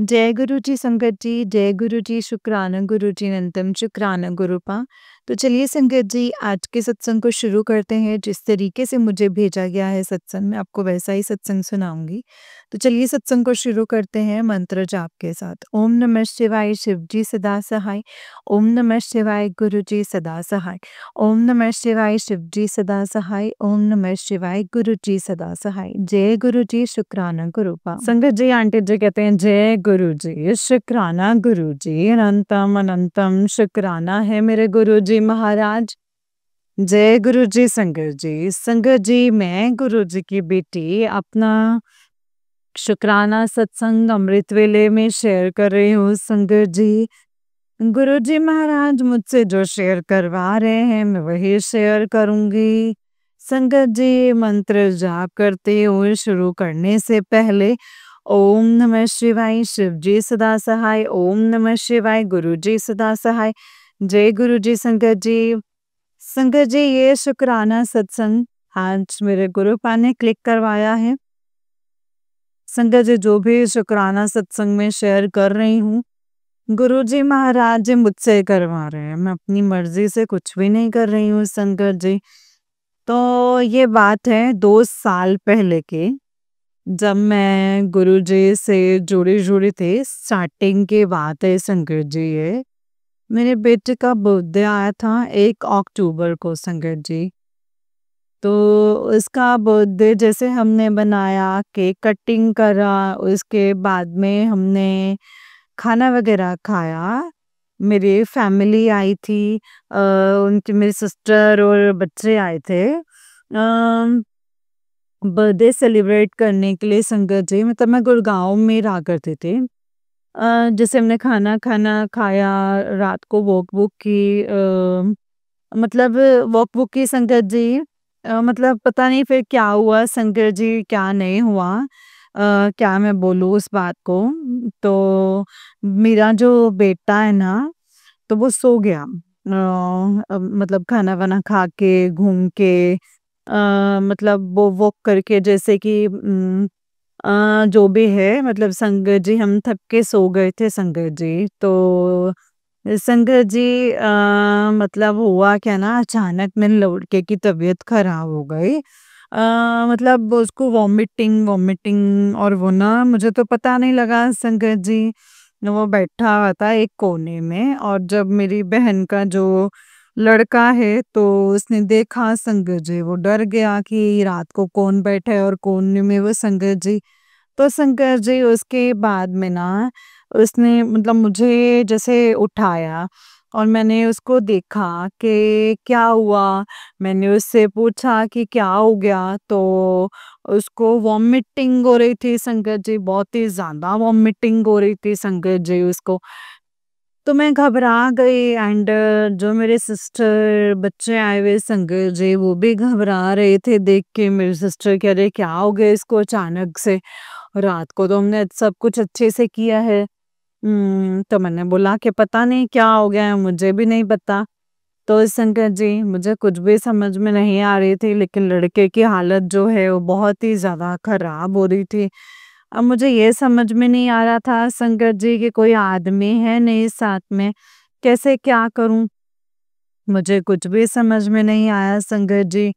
जय गुरु जी संगत जी, जय गुरु जी, शुक्राना गुरु जी अनंतम, शुक्राना गुरुपा। तो चलिए संगत जी, आज के सत्संग को शुरू करते हैं। जिस तरीके से मुझे भेजा गया है सत्संग, मैं आपको वैसा ही सत्संग सुनाऊंगी। तो चलिए सत्संग को शुरू करते हैं मंत्र जाप के साथ। ओम नमः शिवाय, शिव जी सदा सहाय। ओम नमः शिवाय, गुरु जी सदा सहाय। ओम नमः शिवाय, शिव जी सदा सहाय। ओम नमः शिवाय, गुरु जी सदा सहाय। जय गुरु जी, शुक्राना गुरुपा। संगत जी, आंटी जी कहते हैं जय गुरु जी, शुक्राना गुरु जी, अनंतम अनंतम शुक्राना है मेरे गुरु जी महाराज। जय गुरु जी संगत जी। संगत जी, मैं गुरु जी की बेटी अपना शुक्राना सत्संग अमृत वेले में शेयर कर रही हूँ। संगत जी, गुरु जी महाराज मुझसे जो शेयर करवा रहे हैं मैं वही शेयर करूंगी। संगत जी, मंत्र जाप करते हुए शुरू करने से पहले ओम नमः शिवाय, शिव जी सदा सहाय। ओम नमः शिवाय, गुरु जी सदा सहाय। जय गुरु जी संगत जी। संगत जी, ये शुक्राना सत्संग आज मेरे गुरुपा ने क्लिक करवाया है। संगत जी, जो भी शुक्राना सत्संग में शेयर कर रही हूँ, गुरुजी महाराज जी मुझसे करवा रहे हैं। मैं अपनी मर्जी से कुछ भी नहीं कर रही हूँ संगत जी। तो ये बात है 2 साल पहले की, जब मैं गुरुजी से जुड़ी थी। स्टार्टिंग की बात है संगत जी। ये मेरे बेटे का बर्थडे आया था 1 अक्टूबर को संगत जी। तो उसका बर्थडे जैसे हमने बनाया, केक कटिंग करा, उसके बाद में हमने खाना वगैरह खाया। मेरी फैमिली आई थी, उनकी मेरी सिस्टर और बच्चे आए थे बर्थडे सेलिब्रेट करने के लिए संगत जी। मतलब मैं गुड़गांव में रहा करती थी। जैसे हमने खाना खाना खाया, रात को वॉक वॉक की, मतलब वॉक वॉक की संगत जी। मतलब पता नहीं फिर क्या हुआ संगत जी, क्या नहीं हुआ। क्या मैं बोलूँ उस बात को। तो मेरा जो बेटा है ना, तो वो सो गया। मतलब खाना वाना खा के, घूम के, मतलब वो वॉक करके, जैसे कि जो भी है, मतलब संगत जी हम थक के सो गए थे संगत जी। तो संगत जी, मतलब हुआ क्या ना, अचानक मेरे लड़के की तबीयत खराब हो गई। मतलब उसको वॉमिटिंग वॉमिटिंग, और वो ना, मुझे तो पता नहीं लगा संगत जी। वो बैठा हुआ था एक कोने में, और जब मेरी बहन का जो लड़का है तो उसने देखा संगत जी, वो डर गया कि रात को कौन बैठा है और कोने में वो संगत जी। तो शंकर जी उसके बाद में ना, उसने मतलब मुझे जैसे उठाया, और मैंने उसको देखा कि क्या हुआ। मैंने उससे पूछा कि क्या हो गया, तो उसको वॉमिटिंग हो रही थी संगत जी, बहुत ही ज्यादा वॉमिटिंग हो रही थी संगत जी उसको। तो मैं घबरा गई, एंड जो मेरे सिस्टर बच्चे आए हुए संगत जी, वो भी घबरा रहे थे देख के। मेरी सिस्टर कह रहे क्या हो गया इसको अचानक से, रात को तो हमने सब कुछ अच्छे से किया है। तो मैंने बोला कि पता नहीं क्या हो गया है, मुझे भी नहीं पता। तो शंकर जी, मुझे कुछ भी समझ में नहीं आ रही थी, लेकिन लड़के की हालत जो है वो बहुत ही ज्यादा खराब हो रही थी। अब मुझे ये समझ में नहीं आ रहा था शंकर जी कि कोई आदमी है नहीं साथ में, कैसे क्या करूं। मुझे कुछ भी समझ में नहीं आया संगत जी।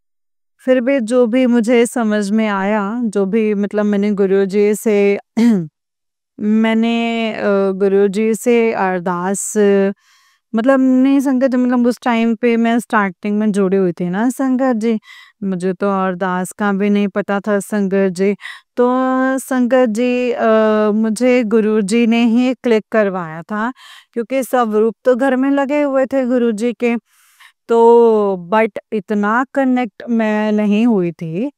फिर भी जो भी मुझे समझ में आया, जो भी मतलब मैंने गुरुजी से मैंने गुरुजी से अरदास, मतलब नहीं संगत जी, मतलब उस टाइम पे मैं स्टार्टिंग में जुड़ी हुई थी ना संगत जी, मुझे तो अरदास का भी नहीं पता था संगत जी। तो संगत जी, मुझे गुरुजी ने ही क्लिक करवाया था, क्योंकि सब रूप तो घर में लगे हुए थे गुरुजी के। तो बट इतना कनेक्ट मैं नहीं हुई थी।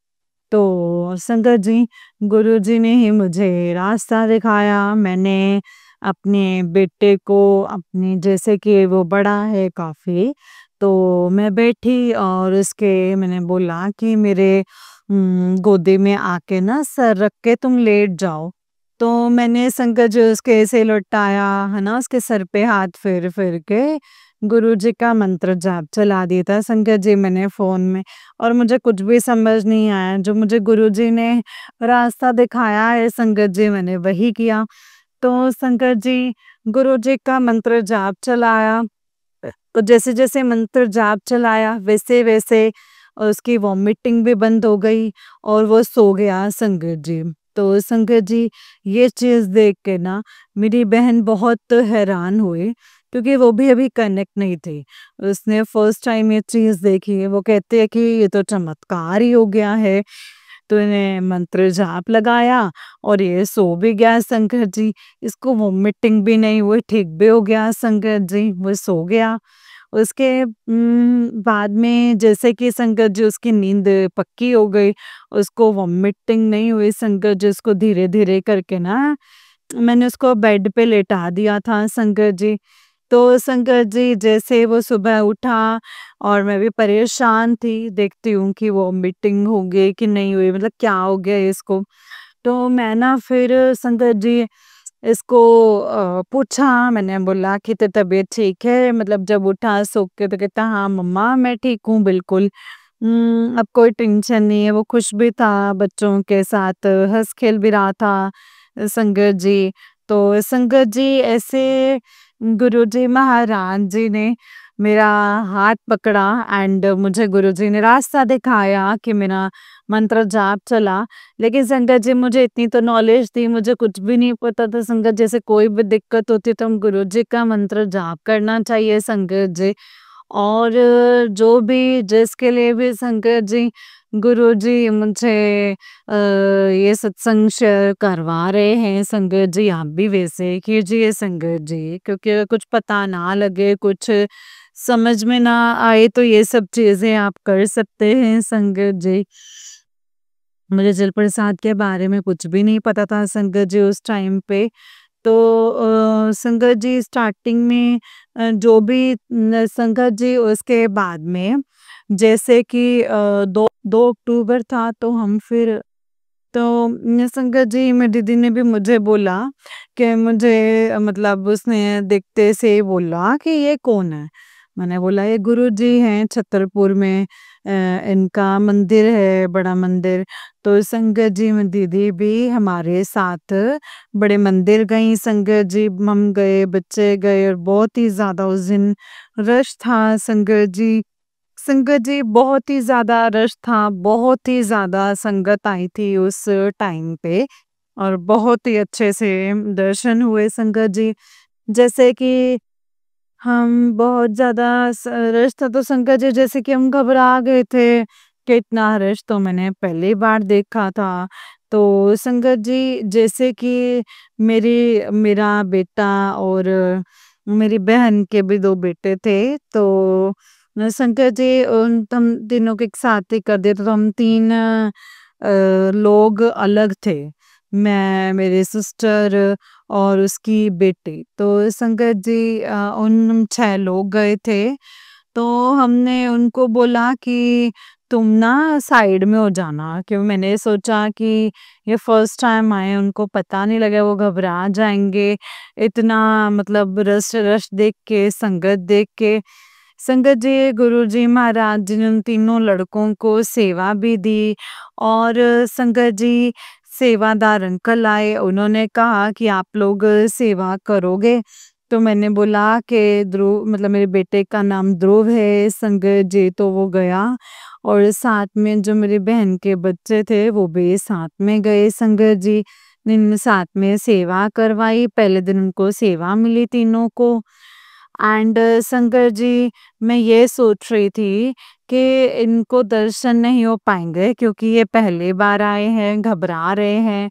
तो संगत जी, गुरुजी ने ही मुझे रास्ता दिखाया। मैंने अपने बेटे को, अपने जैसे कि वो बड़ा है काफ़ी, तो मैं बैठी और उसके मैंने बोला कि मेरे गोदी में आके ना सर रख के तुम लेट जाओ। तो मैंने संगत जी उसके ऐसे लौटाया है ना, उसके सर पे हाथ फेर फेर के गुरुजी का मंत्र जाप चला दिया था संगत जी मैंने फ़ोन में। और मुझे कुछ भी समझ नहीं आया, जो मुझे गुरुजी ने रास्ता दिखाया है संगत जी, मैंने वही किया। तो संगत जी गुरु जी का मंत्र जाप चलाया। तो जैसे-जैसे मंत्र जाप चलाया वैसे-वैसे उसकी वॉमिटिंग भी बंद हो गई और वो सो गया संगत जी। तो संगत जी ये चीज़ देख के ना मेरी बहन बहुत हैरान हुई क्योंकि वो भी अभी कनेक्ट नहीं थी। उसने फर्स्ट टाइम ये चीज़ देखी है। वो कहते हैं कि ये तो चमत्कार ही हो गया है। तो इन्हें मंत्र जाप लगाया और ये सो भी गया संगत जी। इसको वॉमिटिंग भी नहीं हुई, ठीक भी हो गया संगत जी, वो सो गया। उसके बाद में जैसे कि संगत जी उसकी नींद पक्की हो गई, उसको वॉमिटिंग नहीं हुई संगत जी, उसको धीरे-धीरे करके ना मैंने उसको बेड पे लेटा दिया था संगत जी। तो संगत जी जैसे वो सुबह उठा और मैं भी परेशान थी, देखती हूँ कि वो मीटिंग हो गई कि नहीं हुई, मतलब क्या हो गया इसको। तो मैं ना फिर संगत जी इसको पूछा, मैंने बोला कि तो तबीयत ठीक है? मतलब जब उठा सो के तो कहता हाँ मम्मा मैं ठीक हूँ बिल्कुल। अब कोई टेंशन नहीं है, वो खुश भी था बच्चों के साथ, हँस खेल भी रहा था संगत जी। तो संगत जी ऐसे गुरुजी महाराज जी ने मेरा हाथ पकड़ा एंड मुझे गुरुजी ने रास्ता दिखाया कि मेरा मंत्र जाप चला। लेकिन संगत जी मुझे इतनी तो नॉलेज थी, मुझे कुछ भी नहीं पता था संगत, जैसे कोई भी दिक्कत होती तो हम गुरुजी का मंत्र जाप करना चाहिए संगत जी। और जो भी जिसके लिए भी संगत जी गुरुजी मुझे ये सत्संग शेयर करवा रहे हैं संगत जी, आप भी वैसे कीजिए संगत जी, क्योंकि अगर कुछ पता ना लगे, कुछ समझ में ना आए तो ये सब चीज़ें आप कर सकते हैं संगत जी। मुझे जल प्रसाद के बारे में कुछ भी नहीं पता था संगत जी उस टाइम पे। तो संगत जी स्टार्टिंग में जो भी संगत जी उसके बाद में जैसे कि 2 अक्टूबर था तो हम फिर तो संगत जी मेरी दीदी ने भी मुझे बोला कि मुझे मतलब उसने देखते से ही बोला कि ये कौन है? मैंने बोला ये गुरुजी हैं छतरपुर में, इनका मंदिर है, बड़ा मंदिर। तो संगत जी में दीदी भी हमारे साथ बड़े मंदिर गई संगत जी, हम गए, बच्चे गए और बहुत ही ज़्यादा उस दिन रश था संगत जी। संगत जी बहुत ही ज़्यादा रश था, बहुत ही ज़्यादा संगत आई थी उस टाइम पे और बहुत ही अच्छे से दर्शन हुए संगत जी। जैसे कि हम बहुत ज़्यादा रश था तो संगत जी जैसे कि हम घबरा गए थे कि इतना रश तो मैंने पहली बार देखा था। तो संगत जी जैसे कि मेरा बेटा और मेरी बहन के भी 2 बेटे थे, तो संगत जी उन हम तीनों को एक साथ ही कर दिया तो हम 3 लोग अलग थे। मैं, मेरी सिस्टर और उसकी बेटी। तो संगत जी उन 6 लोग गए थे। तो हमने उनको बोला कि तुम ना साइड में हो जाना, क्योंकि मैंने सोचा कि ये फर्स्ट टाइम आए, उनको पता नहीं लगे, वो घबरा जाएँगे। इतना मतलब रश रश देख के, संगत देख के। संगत जी, गुरुजी महाराज जी ने उन तीनों लड़कों को सेवा भी दी और संगत जी सेवादार अंकल आए, उन्होंने कहा कि आप लोग सेवा करोगे? तो मैंने बोला कि ध्रुव, मतलब मेरे बेटे का नाम ध्रुव है संगत जी, तो वो गया और साथ में जो मेरी बहन के बच्चे थे वो भी साथ में गए संगत जी। साथ में सेवा करवाई, पहले दिन उनको सेवा मिली तीनों को। एंड संगत जी मैं ये सोच रही थी कि इनको दर्शन नहीं हो पाएंगे क्योंकि ये पहली बार आए हैं, घबरा रहे हैं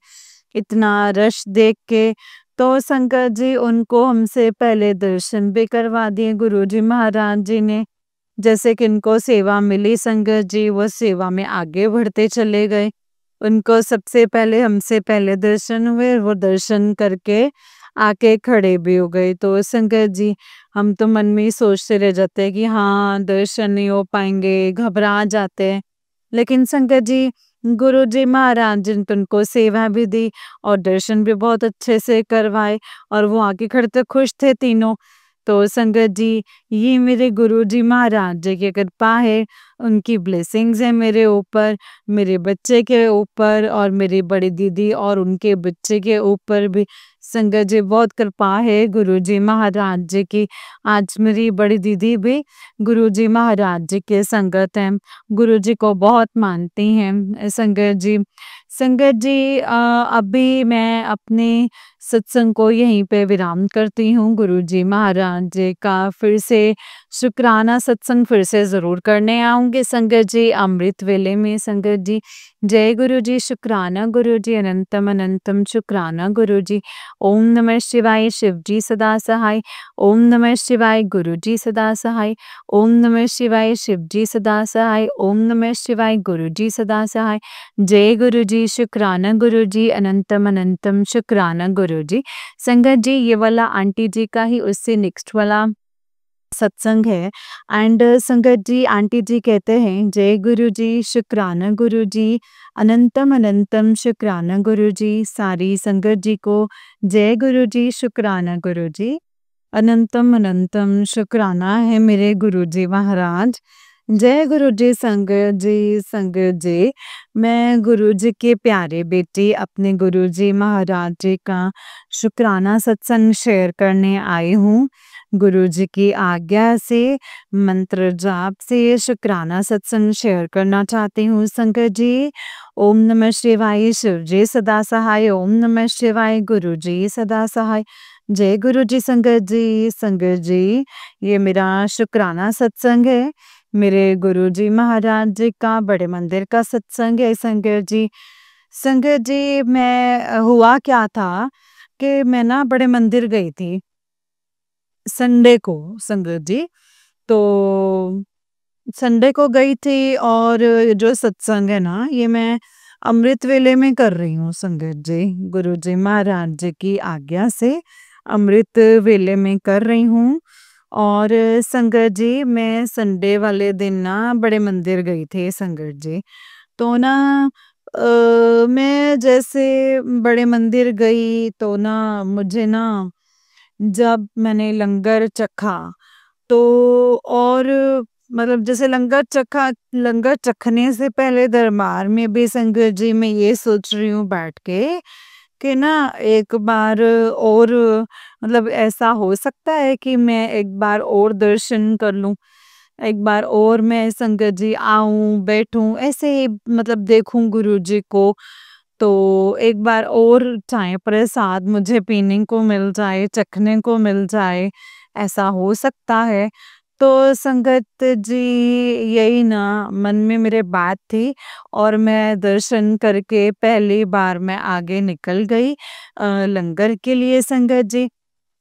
इतना रश देख के। तो संगत जी उनको हमसे पहले दर्शन भी करवा दिए गुरुजी महाराज जी ने। जैसे कि इनको सेवा मिली संगत जी, वो सेवा में आगे बढ़ते चले गए। उनको सबसे पहले हमसे पहले दर्शन हुए, वो दर्शन करके आके खड़े भी हो गए। तो संगत जी हम तो मन में ही सोचते रह जाते हैं कि हाँ दर्शन नहीं हो पाएंगे, घबरा जाते हैं। लेकिन संगत जी गुरुजी महाराज जी ने तो उनको सेवा भी दी और दर्शन भी बहुत अच्छे से करवाए और वो आके खड़े तो खुश थे तीनों। तो संगत जी ये मेरे गुरुजी महाराज जी की कृपा है, उनकी ब्लेसिंग्स है मेरे ऊपर, मेरे बच्चे के ऊपर और मेरी बड़ी दीदी और उनके बच्चे के ऊपर भी। संगत जी बहुत कृपा है गुरुजी महाराज जी की। आज मेरी बड़ी दीदी भी गुरुजी महाराज जी के संगत हैं, गुरुजी को बहुत मानती हैं संगत जी। संगत जी अभी मैं अपने सत्संग को यहीं पे विराम करती हूँ। गुरुजी महाराज जी का फिर से शुक्राना सत्संग फिर से ज़रूर करने आऊँगी संगत जी, अमृत वेले में संगत जी। जय गुरु जी, शुक्राना गुरु जी, अनंतम अनंतम शुक्राना गुरु जी। ओम नमः शिवाय, शिव जी सदा सहाय। ओम नमः शिवाय, गुरु जी सदा सहाय। ओम नमः शिवाय, शिव जी सदा सहाय। ओम नमः शिवाय, गुरु जी सदा सहाय। जय गुरु जी, शुक्राना गुरु जी, अनंतम अनंतम शुक्राना गुरु जी। संगत जी ये वाला आंटी जी का ही उससे नेक्स्ट वाला सत्संग है। एंड संगत जी आंटी जी कहते हैं जय गुरु जी, शुक्राना गुरु जी, अनंतम अनंतम शुक्राना गुरु जी। सारी संगत जी को जय गुरु जी, शुक्राना गुरु जी, अनंतम अनंतम शुक्राना है मेरे गुरु जी महाराज। जय गुरु जी संगत जी, संगत जी मैं गुरु जी के प्यारे बेटी अपने गुरु जी महाराज जी का शुक्राना सत्संग शेयर करने आई हूँ। गुरु जी की आज्ञा से मंत्र जाप से शुक्राना सत्संग शेयर करना चाहती हूँ संगत जी। ओम नमः शिवाय, शिव जी सदा सहाय। ओम नमः शिवाय, गुरु जी सदा सहाय। जय गुरु जी संगत जी, संगत जी ये मेरा शुक्राना सत्संग है। मेरे गुरु जी महाराज जी का बड़े मंदिर का सत्संग है संगत जी। संगत जी मैं हुआ क्या था कि मैं ना बड़े मंदिर गई थी संडे को संगत जी। तो संडे को गई थी और जो सत्संग है ना ये मैं अमृत वेले में कर रही हूँ संगत जी। गुरु जी महाराज जी की आज्ञा से अमृत वेले में कर रही हूँ। और संगत जी मैं संडे वाले दिन ना बड़े मंदिर गई थी संगत जी। तो ना मैं जैसे बड़े मंदिर गई तो ना मुझे ना जब मैंने लंगर चखा तो और मतलब जैसे लंगर चखने से पहले दरबार में भी संगत जी मैं ये सोच रही हूँ बैठ के कि ना एक बार और मतलब ऐसा हो सकता है कि मैं एक बार और दर्शन कर लूं, एक बार और मैं संगत जी आऊं बैठूं ऐसे ही मतलब देखूं गुरु जी को। तो एक बार और चाहे प्रसाद मुझे पीने को मिल जाए, चखने को मिल जाए, ऐसा हो सकता है। तो संगत जी यही ना मन में मेरे बात थी और मैं दर्शन करके पहली बार मैं आगे निकल गई लंगर के लिए संगत जी।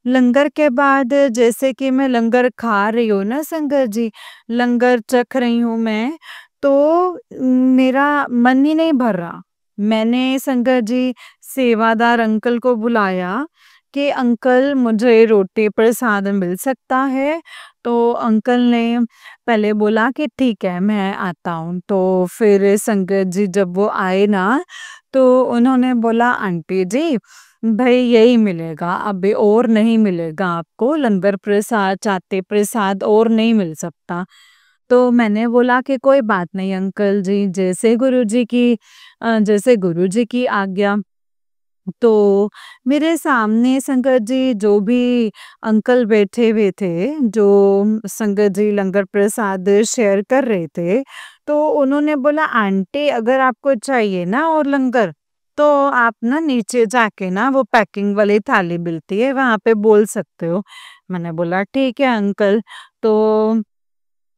लंगर के बाद जैसे कि मैं लंगर खा रही हूँ ना संगत जी, लंगर चख रही हूँ मैं, तो मेरा मन ही नहीं भर रहा। मैंने संगत जी सेवादार अंकल को बुलाया कि अंकल मुझे रोटी प्रसाद मिल सकता है? तो अंकल ने पहले बोला कि ठीक है मैं आता हूँ। तो फिर संगत जी जब वो आए ना तो उन्होंने बोला आंटी जी भई यही मिलेगा, अभी और नहीं मिलेगा आपको, लंगर प्रसाद चाहते प्रसाद और नहीं मिल सकता। तो मैंने बोला कि कोई बात नहीं अंकल जी, जैसे गुरुजी की आज्ञा। तो मेरे सामने संगत जी जो भी अंकल बैठे हुए थे, जो संगत जी लंगर प्रसाद शेयर कर रहे थे, तो उन्होंने बोला आंटी अगर आपको चाहिए ना और लंगर, तो आप ना नीचे जाके ना वो पैकिंग वाली थाली मिलती है वहाँ पे बोल सकते हो। मैंने बोला ठीक है अंकल। तो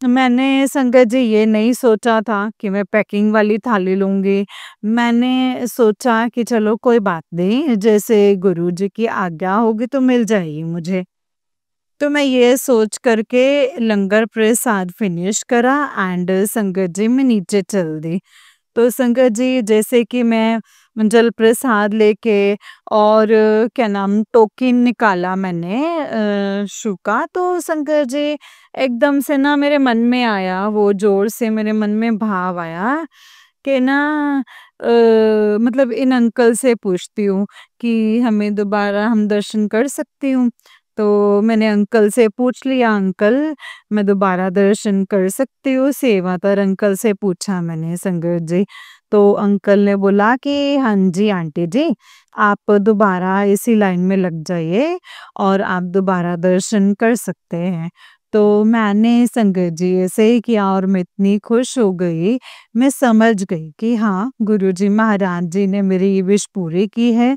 मैंने संगत जी ये नहीं सोचा था कि मैं पैकिंग वाली थाली लूँगी। मैंने सोचा कि चलो कोई बात नहीं, जैसे गुरुजी की आज्ञा होगी तो मिल जाएगी मुझे। तो मैं ये सोच करके लंगर प्रसाद फिनिश करा एंड संगत जी मैं नीचे चल दी। तो संगत जी जैसे कि मैं जल प्रसाद लेके और क्या नाम टोकन निकाला मैंने शू का, तो संगत जी एकदम से ना मेरे मन में आया, वो जोर से मेरे मन में भाव आया कि ना मतलब इन अंकल से पूछती हूँ कि हमें दोबारा हम दर्शन कर सकती हूँ। तो मैंने अंकल से पूछ लिया, अंकल मैं दोबारा दर्शन कर सकती हूँ? सेवादार अंकल से पूछा मैंने संगत जी। तो अंकल ने बोला कि हाँ जी आंटी जी, आप दोबारा इसी लाइन में लग जाइए और आप दोबारा दर्शन कर सकते हैं। तो मैंने संगत जी ऐसे ही किया और मैं इतनी खुश हो गई, मैं समझ गई कि हाँ, गुरुजी महाराज जी ने मेरी ये विश पूरी की है,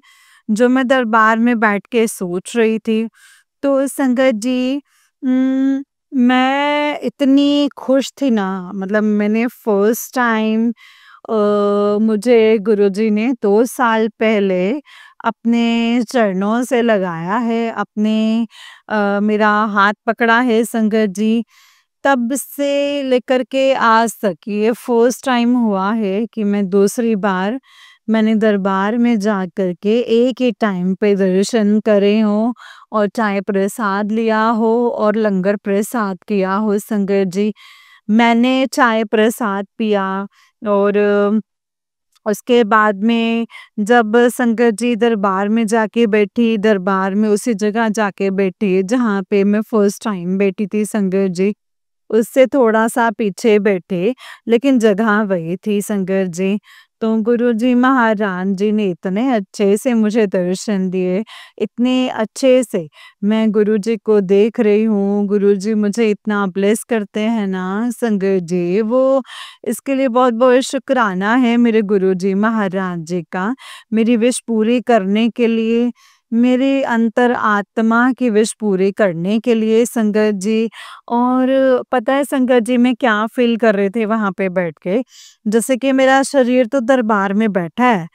जो मैं दरबार में बैठ के सोच रही थी। तो संगत जी मैं इतनी खुश थी ना, मतलब मैंने फर्स्ट टाइम मुझे गुरुजी ने 2 साल पहले अपने चरणों से लगाया है, मेरा हाथ पकड़ा है संगत जी। तब से लेकर के आज तक ये फर्स्ट टाइम हुआ है कि मैं दूसरी बार मैंने दरबार में जा कर के एक ही टाइम पे दर्शन करे हों और चाहे प्रसाद लिया हो और लंगर प्रसाद किया हो संगत जी। मैंने चाय प्रसाद पिया और उसके बाद में जब संगत जी दरबार में जाके बैठी, दरबार में उसी जगह जाके बैठी जहाँ पे मैं फर्स्ट टाइम बैठी थी संगत जी। उससे थोड़ा-सा पीछे बैठे, लेकिन जगह वही थी संगत जी। तो गुरुजी महाराज जी ने इतने अच्छे से मुझे दर्शन दिए, इतने अच्छे से मैं गुरुजी को देख रही हूँ, गुरुजी मुझे इतना ब्लेस करते हैं ना संगत जी, वो इसके लिए बहुत-बहुत शुक्राना है मेरे गुरुजी महाराज जी का, मेरी विश पूरी करने के लिए, मेरे अंतर आत्मा की विश पूरी करने के लिए संगत जी। और पता है संगत जी मैं क्या फ़ील कर रहे थे वहाँ पे बैठ के, जैसे कि मेरा शरीर तो दरबार में बैठा है,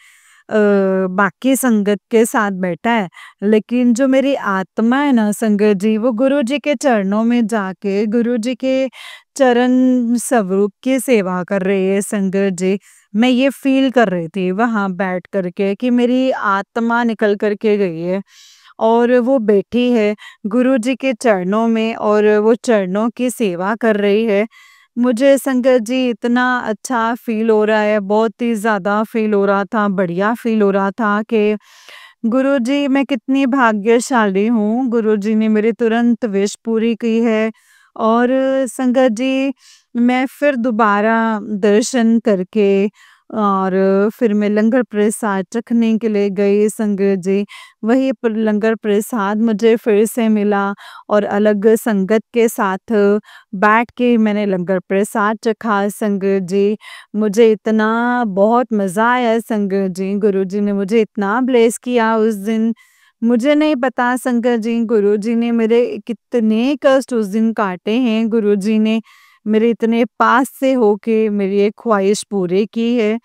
बाकी संगत के साथ बैठा है, लेकिन जो मेरी आत्मा है ना संगत जी, वो गुरुजी के चरणों में जाके गुरुजी के चरण स्वरूप की सेवा कर रही है संगत जी। मैं ये फ़ील कर रही थी वहाँ बैठ कर के कि मेरी आत्मा निकल कर के गई है और वो बैठी है गुरुजी के चरणों में और वो चरणों की सेवा कर रही है। मुझे संगत जी इतना अच्छा फ़ील हो रहा है, बहुत ही ज़्यादा फ़ील हो रहा था, बढ़िया फ़ील हो रहा था कि गुरुजी मैं कितनी भाग्यशाली हूँ, गुरुजी ने मेरी तुरंत विश पूरी की है और संगत जी मैं फिर दोबारा दर्शन करके और फिर मैं लंगर प्रसाद चखने के लिए गई संगत जी। वही लंगर प्रसाद मुझे फिर से मिला और अलग संगत के साथ बैठ के मैंने लंगर प्रसाद चखा संगत जी। मुझे इतना बहुत मज़ा आया संगत जी, गुरुजी ने मुझे इतना ब्लेस किया उस दिन। मुझे नहीं पता संगत जी गुरुजी ने मेरे कितने कष्ट उस दिन काटे हैं, गुरुजी ने मेरे इतने पास से होके मेरी एक ख्वाहिश पूरी की है।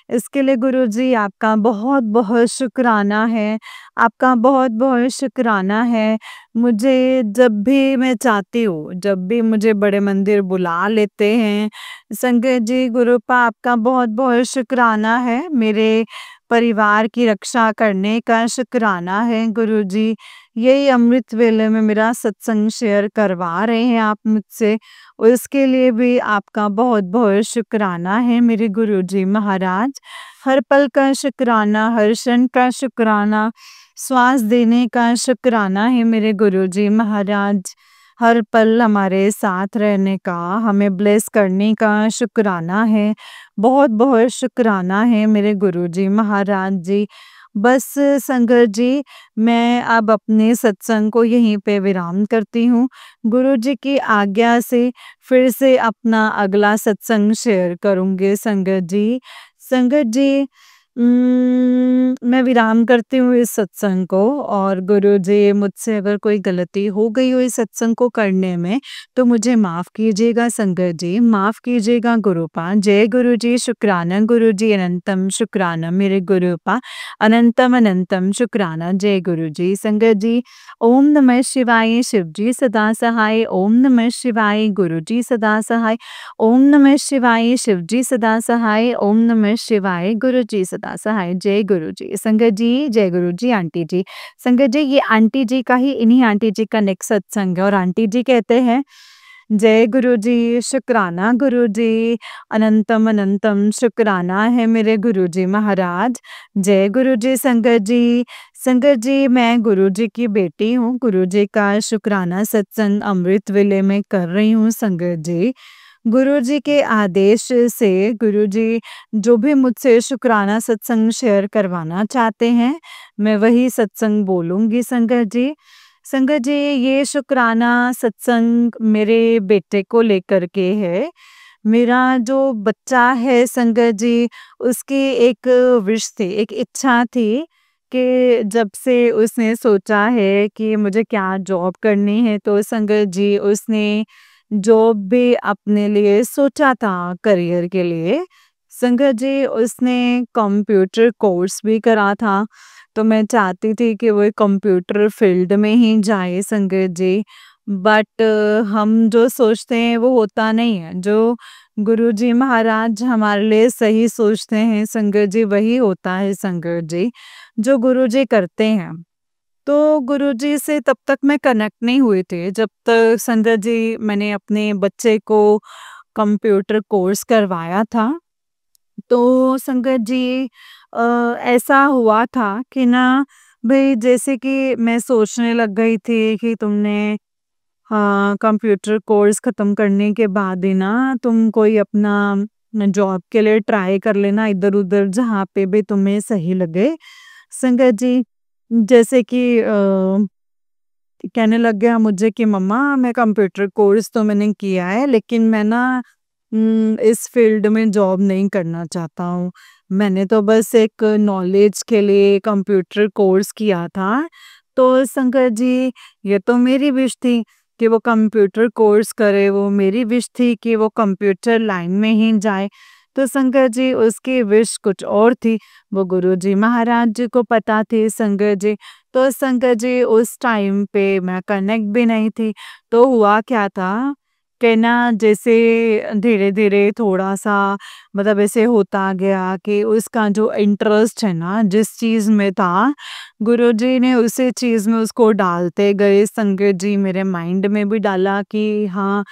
इसके लिए गुरुजी आपका बहुत-बहुत शुक्राना है, आपका बहुत-बहुत शुक्राना है। मुझे जब भी मैं चाहती हूँ, जब भी मुझे बड़े मंदिर बुला लेते हैं, संगत जी गुरुपा आपका बहुत-बहुत शुक्राना है। मेरे परिवार की रक्षा करने का शुक्राना है गुरुजी। यही अमृत वेले में मेरा सत्संग शेयर करवा रहे हैं आप मुझसे और इसके लिए भी आपका बहुत-बहुत शुक्राना है मेरे गुरुजी महाराज। हर पल का शुक्राना, हर क्षण का शुक्राना, श्वास देने का शुक्राना है मेरे गुरुजी महाराज। हर पल हमारे साथ रहने का, हमें ब्लेस करने का शुक्राना है। बहुत-बहुत शुक्राना है मेरे गुरुजी महाराज जी। बस संगत जी, मैं अब अपने सत्संग को यहीं पे विराम करती हूँ। गुरुजी की आज्ञा से फिर से अपना अगला सत्संग शेयर करूँगी संगत जी। संगत जी मैं विराम करती हूँ इस सत्संग को और गुरुजी मुझसे अगर कोई गलती हो गई हो इस सत्संग को करने में, तो मुझे माफ़ कीजिएगा संगत जी, माफ़ कीजिएगा गुरुपा। जय गुरुजी, शुक्राना गुरुजी, अनंतम शुक्राना मेरे गुरुपा, अनंतम अनंतम शुक्राना। जय गुरुजी। संगत जी, ओम नमः शिवाय, शिवजी सदा सहाय। ओम नमः शिवाय, गुरुजी सदा सहाय। ओम नमः शिवाय, शिवजी सदा सहाय। ओम नमः शिवाय, गुरुजी सदा सहाय। जय गुरुजी। संगत जी, जय गुरुजी। आंटी जी, संगत जी ये आंटी जी का ही, इन्हीं आंटी जी का नेक्स्ट सत्संग है और आंटी जी कहते हैं जय गुरुजी, शुक्राना गुरुजी, अनंतम अनंतम शुक्राना है मेरे गुरुजी महाराज। जय गुरुजी संगत जी। संगत जी, मैं गुरुजी की बेटी हूँ। गुरुजी का शुक्राना सत्संग अमृत वेले में कर रही हूँ संगत जी। गुरुजी के आदेश से गुरुजी जो भी मुझसे शुक्राना सत्संग शेयर करवाना चाहते हैं, मैं वही सत्संग बोलूँगी संगत जी। संगत जी, ये शुक्राना सत्संग मेरे बेटे को लेकर के है। मेरा जो बच्चा है संगत जी, उसकी एक विश थी, एक इच्छा थी कि जब से उसने सोचा है कि मुझे क्या जॉब करनी है, तो संगत जी उसने जॉब भी अपने लिए सोचा था करियर के लिए। संगत जी उसने कंप्यूटर कोर्स भी करा था, तो मैं चाहती थी कि वो कंप्यूटर फील्ड में ही जाए संगत जी। बट हम जो सोचते हैं वो होता नहीं है। जो गुरुजी महाराज हमारे लिए सही सोचते हैं संगत जी, वही होता है संगत जी, जो गुरुजी करते हैं। तो गुरुजी से तब तक मैं कनेक्ट नहीं हुई थी जब तक संगत जी मैंने अपने बच्चे को कंप्यूटर कोर्स करवाया था। तो संगत जी ऐसा हुआ था कि ना, भई जैसे कि मैं सोचने लग गई थी कि तुमने हाँ, कंप्यूटर कोर्स खत्म करने के बाद ही ना तुम कोई अपना जॉब के लिए ट्राई कर लेना इधर-उधर जहाँ पे भी तुम्हें सही लगे। संगत जी जैसे कि कहने लग गया मुझे कि मम्मा, मैं कंप्यूटर कोर्स तो मैंने किया है, लेकिन मैं ना इस फील्ड में जॉब नहीं करना चाहता हूँ। मैंने तो बस एक नॉलेज के लिए कंप्यूटर कोर्स किया था। तो संगत जी ये तो मेरी विश थी कि वो कंप्यूटर कोर्स करे, वो मेरी विश थी कि वो कंप्यूटर लाइन में ही जाए। तो संगत जी उसकी विश कुछ और थी, वो गुरुजी महाराज जी को पता थी संगत जी। तो संगत जी उस टाइम पे मैं कनेक्ट भी नहीं थी। तो हुआ क्या था कि ना, जैसे धीरे-धीरे थोड़ा-सा मतलब ऐसे होता गया कि उसका जो इंटरेस्ट है ना जिस चीज़ में था, गुरुजी ने उसी चीज़ में उसको डालते गए संगत जी। मेरे माइंड में भी डाला कि हाँ,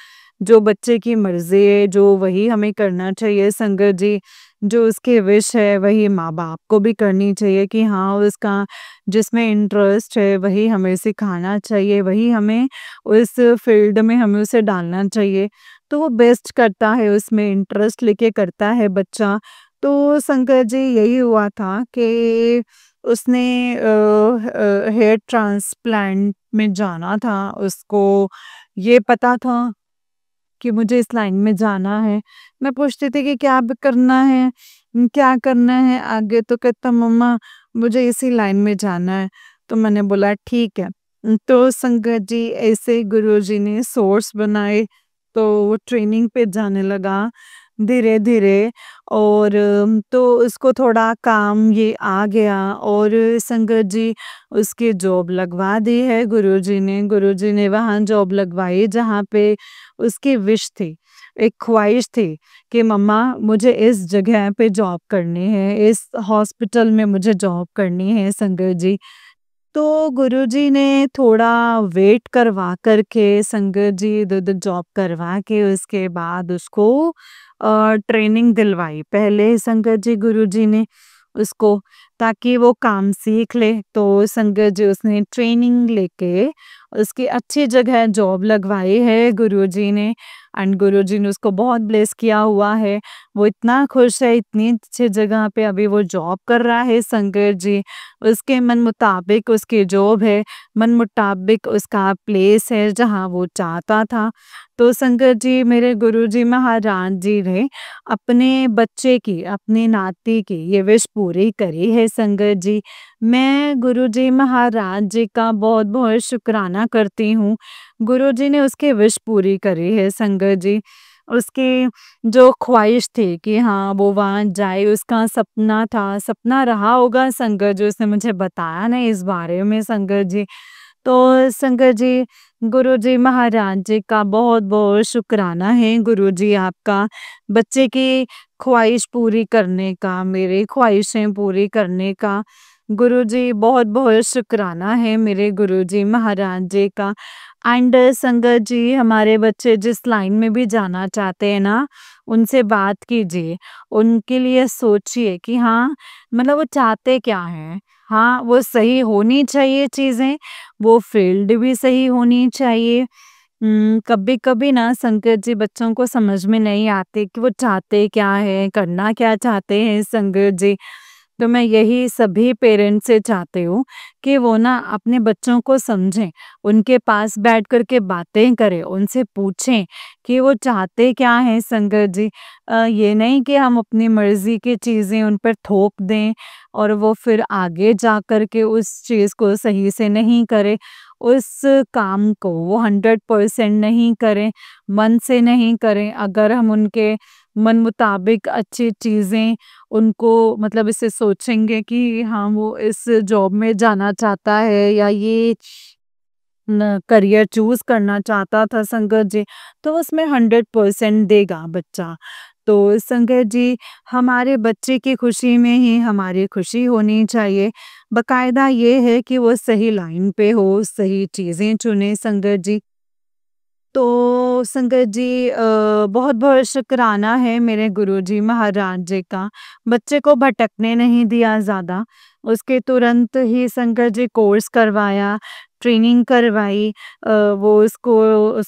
जो बच्चे की मर्ज़ी है, जो वही हमें करना चाहिए संगत जी। जो उसकी विश है वही माँ-बाप को भी करनी चाहिए कि हाँ, उसका जिसमें इंटरेस्ट है वही हमें सिखाना चाहिए, वही हमें उस फील्ड में हमें उसे डालना चाहिए। तो वो बेस्ट करता है, उसमें इंटरेस्ट लेके करता है बच्चा। तो संगत जी यही हुआ था कि उसने हेयर ट्रांसप्लांट में जाना था, उसको ये पता था कि मुझे इस लाइन में जाना है। मैं पूछती थी कि क्या ब करना है? क्या करना है आगे? तो कहता मम्मा, मुझे इसी लाइन में जाना है। तो मैंने बोला ठीक है। तो संगत जी ऐसे गुरुजी ने सोर्स बनाए, तो वो ट्रेनिंग पे जाने लगा धीरे-धीरे। और तो उसको थोड़ा काम ये आ गया और संगत जी उसकी जॉब लगवा दी है गुरुजी ने। गुरुजी ने वहाँ जॉब लगवाई जहाँ पे उसकी विश थी, एक ख्वाहिश थी कि मम्मा मुझे इस जगह पे जॉब करनी है, इस हॉस्पिटल में मुझे जॉब करनी है संगत जी। तो गुरुजी ने थोड़ा वेट करवा कर के संगत जी इधर-उधर जॉब करवा के उसके बाद उसको ट्रेनिंग दिलवाई। पहले संगत जी गुरुजी ने उसको, ताकि वो काम सीख ले। तो संगत जी उसने ट्रेनिंग लेके उसकी अच्छी जगह जॉब लगवाई है गुरुजी ने। एंड गुरुजी ने उसको बहुत ब्लेस किया हुआ है। वो इतना खुश है, इतनी अच्छी जगह पे अभी वो जॉब कर रहा है संगत जी। उसके मन मुताबिक उसकी जॉब है, मन मुताबिक उसका प्लेस है जहाँ वो चाहता था। तो संगत जी मेरे गुरुजी महाराज जी ने अपने बच्चे की, अपनी नाती की ये विश पूरी करी है संगत जी। मैं गुरुजी महाराज जी का बहुत-बहुत शुक्राना करती हूँ। गुरुजी ने उसकी विश पूरी करी है संगत जी। उसकी जो ख्वाहिश थी कि हाँ, वो वहाँ जाए, उसका सपना था, सपना रहा होगा संगत जी, उसने मुझे बताया नहीं इस बारे में संगत जी। तो संगत जी, गुरुजी महाराज जी का बहुत-बहुत शुक्राना है गुरुजी आपका, बच्चे की ख्वाहिश पूरी करने का, मेरी ख्वाहिशें पूरी करने का। गुरुजी बहुत-बहुत शुक्राना है मेरे गुरुजी महाराज जी का। एंड संगत जी, हमारे बच्चे जिस लाइन में भी जाना चाहते हैं ना, उनसे बात कीजिए। उनके लिए सोचिए कि हाँ, मतलब वो चाहते क्या हैं? हाँ, वो सही होनी चाहिए चीज़ें, वो फ़ील्ड भी सही होनी चाहिए। कभी-कभी ना संगत जी, बच्चों को समझ में नहीं आते कि वो चाहते क्या हैं, करना क्या चाहते हैं संगत जी। तो मैं यही सभी पेरेंट्स से चाहती हूँ कि वो ना अपने बच्चों को समझें, उनके पास बैठ कर के बातें करें, उनसे पूछें कि वो चाहते क्या हैं संगत जी। ये नहीं कि हम अपनी मर्ज़ी की चीज़ें उन पर थोप दें और वो फिर आगे जा कर के उस चीज़ को सही से नहीं करें, उस काम को वो 100% नहीं करें, मन से नहीं करें। अगर हम उनके मन मुताबिक अच्छी चीज़ें उनको मतलब इसे सोचेंगे कि हाँ, वो इस जॉब में जाना चाहता है या ये न करियर चूज़ करना चाहता था संगत जी, तो उसमें 100% देगा बच्चा। तो संगत जी, हमारे बच्चे की खुशी में ही हमारी खुशी होनी चाहिए। बाकायदा ये है कि वो सही लाइन पे हो, सही चीज़ें चुने संगत जी। तो संगत जी, बहुत-बहुत शुक्राना है मेरे गुरुजी महाराज जी का। बच्चे को भटकने नहीं दिया ज़्यादा, उसके तुरंत ही संगत जी कोर्स करवाया, ट्रेनिंग करवाई, वो उसको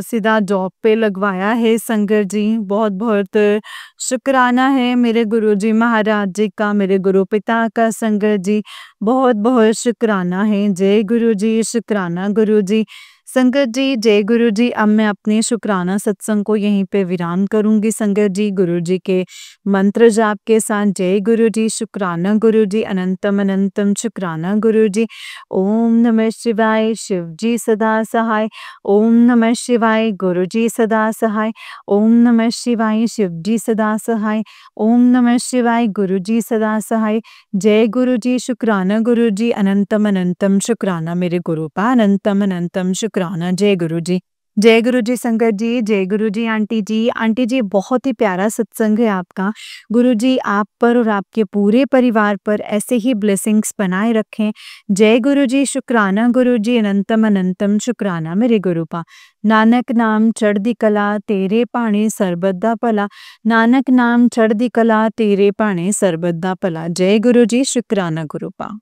सीधा जॉब पे लगवाया है संगत जी। बहुत-बहुत शुक्राना है मेरे गुरुजी महाराज जी का, मेरे गुरुपिता का संगत जी। बहुत-बहुत शुक्राना है। जय गुरुजी, शुक्राना गुरुजी। संगत जी, जय गुरु जी। अब मैं अपने शुक्राना सत्संग को यहीं पे विराम करूँगी संगत जी, गुरु जी के मंत्र जाप के साथ। जय गुरु जी, शुक्राना गुरु जी, अनंतम अनंतम शुक्राना गुरु जी। ओम नमः शिवाय, शिव जी सदा सहाय। ओम नमः शिवाय, गुरु जी सदा सहाय। ओम नमः शिवाय, शिव जी सदा सहाय। ओम नमः शिवाय, गुरु जी सदा सहाय। जय गुरु जी, शुक्राना गुरु जी, अनंतम अनंतम शुक्राना मेरे गुरु पा, अनंतम अनंतम शुक्राना। जय गुरु जी। जय गुरु जी संगत जी, जय गुरु जी आंटी जी। आंटी जी, बहुत ही प्यारा सत्संग है आपका। गुरु जी आप पर और आपके पूरे परिवार पर ऐसे ही ब्लेसिंग्स बनाए रखें। जय गुरु जी, शुक्राना गुरु जी, अनंतम अनंतम शुक्राना मेरे गुरु पा। नानक नाम चढ़दी कला, तेरे भाणे सरबत दा भला। नानक नाम चढ़दी कला, तेरे भाणे सरबत दा भला। जय गुरु जी, शुक्राना गुरु पा।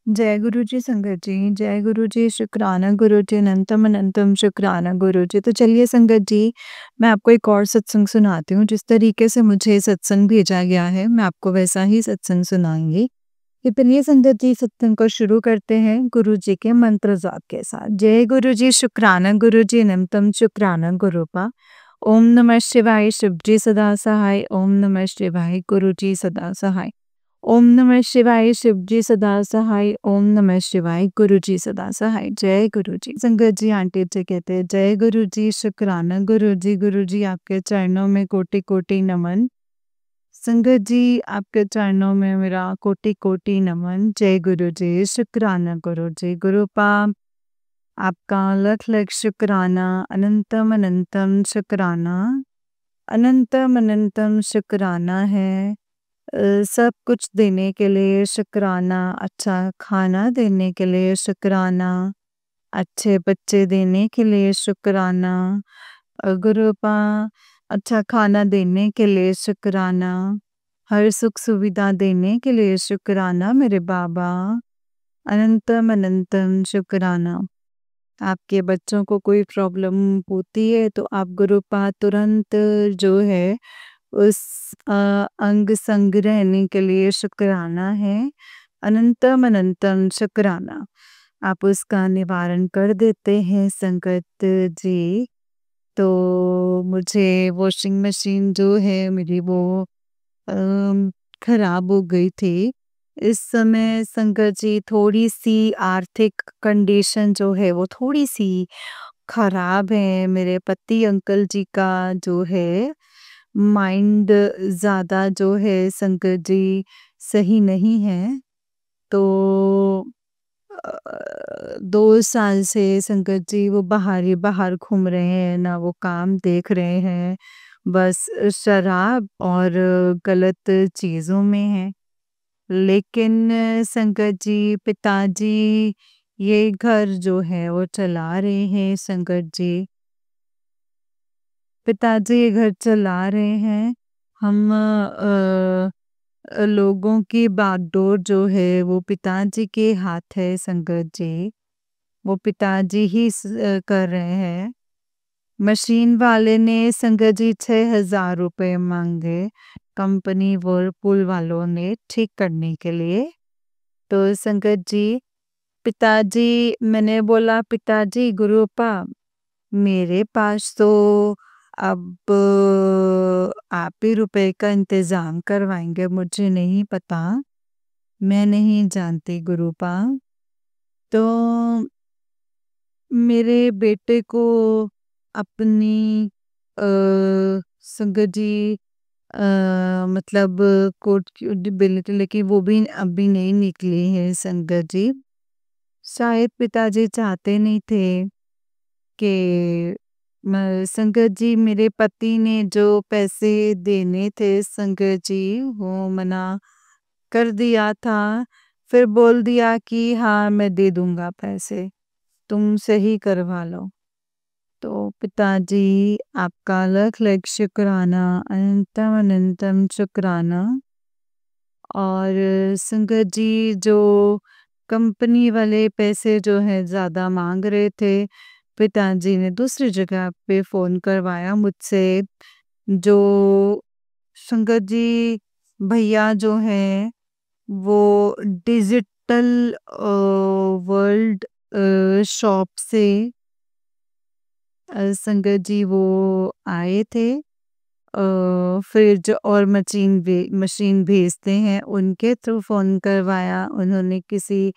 जय गुरु जी संगत जी, जय गुरु जी, शुक्राना गुरु जी, अनंतम अनंतम शुक्राना गुरु जी। तो चलिए संगत जी, मैं आपको एक और सत्संग सुनाती हूँ। जिस तरीके से मुझे सत्संग भेजा गया है, मैं आपको वैसा ही सत्संग सुनाऊंगी। तो चलिए संगत जी, सत्संग को शुरू करते हैं गुरु जी के मंत्र जाप के साथ। जय गुरु जी, शुक्राना गुरु जी, अनंतम शुक्राना गुरु पा। ओम नमः शिवाय, शिव जी सदा सहाय। ओम नमः शिवाय, गुरु जी सदा सहाय। ओम नमः शिवाय, शिव जी सदा सहाय। ओम नमः शिवाय, गुरु जी सदा सहाय। जय गुरु जी। संगत जी, आंटी जी कहते हैं जय गुरु जी, शुक्राना गुरु जी आपके चरणों में कोटि कोटि नमन। संगत जी, आपके चरणों में मेरा कोटि कोटि नमन। जय गुरु जी, शुक्राना गुरु जी, गुरु पाप आपका लख लख शुक्राना, अनंतम अनंतम शुक्राना, अनंतम अनंतम शुक्राना है। सब कुछ देने के लिए शुक्राना, अच्छा खाना देने के लिए शुक्राना, अच्छे बच्चे देने के लिए शुक्राना, गुरुपा अच्छा खाना देने के लिए शुक्राना, हर सुख सुविधा देने के लिए शुक्राना मेरे बाबा, अनंतम अनंतम शुक्राना। आपके बच्चों को कोई प्रॉब्लम होती है तो आप गुरुपा तुरंत जो है उस अंग संग रहने के लिए शुक्राना है। अनंतम अनंतम शुक्राना। आप उसका निवारण कर देते हैं संकट जी। तो मुझे वॉशिंग मशीन जो है मेरी वो खराब हो गई थी। इस समय संकट जी, थोड़ी सी आर्थिक कंडीशन जो है वो थोड़ी सी खराब है। मेरे पति अंकल जी का जो है माइंड ज़्यादा जो है संकट जी सही नहीं है। तो 2 साल से संकट जी वो बाहर ही बाहर घूम रहे हैं, ना वो काम देख रहे हैं, बस शराब और गलत चीज़ों में हैं। लेकिन संगत जी पिताजी ये घर जो है वो चला रहे हैं। संगत जी पिताजी ये घर चला रहे हैं। हम लोगों की बागडोर जो है वो पिताजी के हाथ है। संगत जी वो पिताजी ही कर रहे हैं। मशीन वाले ने संगत जी 6,000 रुपए मांगे कंपनी वर्लपूल वालों ने ठीक करने के लिए। तो संगत जी पिताजी मैंने बोला पिताजी गुरुपा मेरे पास तो अब आप ही रुपए का इंतजाम करवाएंगे, मुझे नहीं पता, मैं नहीं जानती गुरुपा। तो मेरे बेटे को अपनी अ, संगत जी मतलब कोर्ट की डिबिलिटी लेकिन वो भी अभी नहीं निकली है। संगत जी शायद पिताजी चाहते नहीं थे कि संगत जी मेरे पति ने जो पैसे देने थे संगत जी वो मना कर दिया था। फिर बोल दिया कि हाँ मैं दे दूंगा पैसे, तुम सही करवा लो। तो पिताजी आपका लख लख शुक्राना, अनंतम अनंतम शुक्राना। और संगत जी जो कंपनी वाले पैसे जो है ज़्यादा मांग रहे थे, पिताजी ने दूसरी जगह पे फ़ोन करवाया मुझसे। जो संगत जी भैया जो हैं वो डिजिटल वर्ल्ड शॉप से संगत जी वो आए थे। फ्रिज और मशीन भेजते हैं उनके थ्रू फ़ोन करवाया उन्होंने। किसी